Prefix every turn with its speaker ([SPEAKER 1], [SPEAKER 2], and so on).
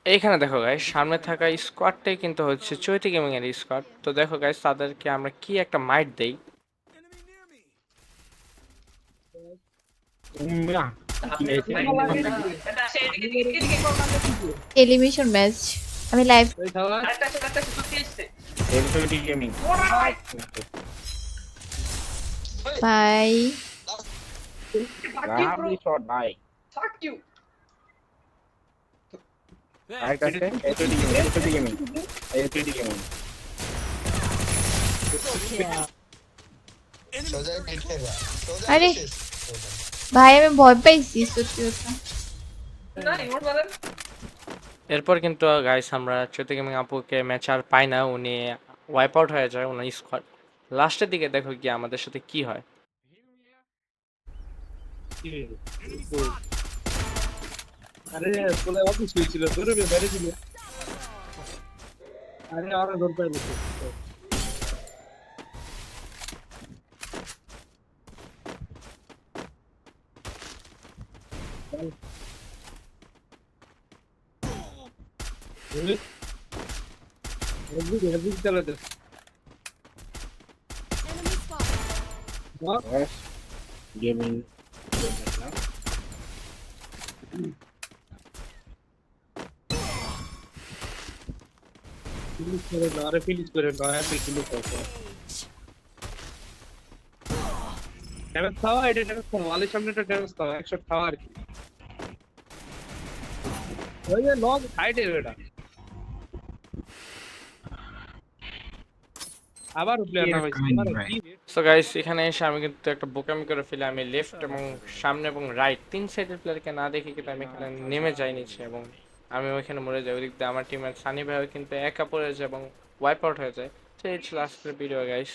[SPEAKER 1] এইখানে দেখো গাইস, সামনে থাকা স্কোয়াডটাই কিন্তু হচ্ছে চৈতি গেমিং এর স্কোয়াড। তো দেখো গাইস, তাদেরকে আমরা কি একটা মাইট দেই।
[SPEAKER 2] না কি হয়েছে
[SPEAKER 3] টেলিভিশন ম্যাচ আমি লাইভ
[SPEAKER 2] এলসিডি গেমিং
[SPEAKER 3] বাই।
[SPEAKER 2] লাভলি শট ভাই আর কাছে এলসিডি গেমিং এলসিডি গেমিং
[SPEAKER 4] সোজা পিঠে গা সোজা
[SPEAKER 3] আরে
[SPEAKER 4] শেষ সোজা
[SPEAKER 3] ভাই আমি ভয় পাইছি সত্যি কথা।
[SPEAKER 1] এরপর কিন্তু গাইস আমরা চৈতি গেমিং আপুকে ম্যাচ আর পাই না, উনি ওয়াইপ আউট হয়ে যায় ওনার স্কোয়াড। লাস্টের দিকে দেখো কি আমাদের সাথে কি হয়।
[SPEAKER 5] আরে তোলে অফিস হয়েছিল তোর বাইরে ছিল। আরে আর দৌড় পাই গেছে হেভি হেভি চালাতে
[SPEAKER 2] গেমিং
[SPEAKER 5] ফিনিশ করে না আরে ফিনিশ করে না হ্যাপি ফিনিশ করছে ড্যামেজ খাওয়া এটা ড্যামেজ খাওয়া ওয়ালের সামনে একটা ড্যামেজ খাওয়া 100 খাওয়া আর কি ওই যে লং সাইডে এটা আবার প্লেয়ার নাম হইছে কি
[SPEAKER 1] সো গাইস, এখানে এসে আমি কিন্তু একটা বোকামি করে ফেলি। আমি লেফট এবং সামনে এবং রাইট তিন সাইডের প্লেয়ারকে না দেখে কিন্তু আমি এখানে নেমে যাই নিচে, এবং আমি ওইখানে মরে যাই। ওইদিক দিয়ে আমার টিমের সানি ভাইও কিন্তু একা পড়ে যায় এবং ওয়াইপ আউট হয়ে যায়। তো এই ছিল আজকের ভিডিও গাইস।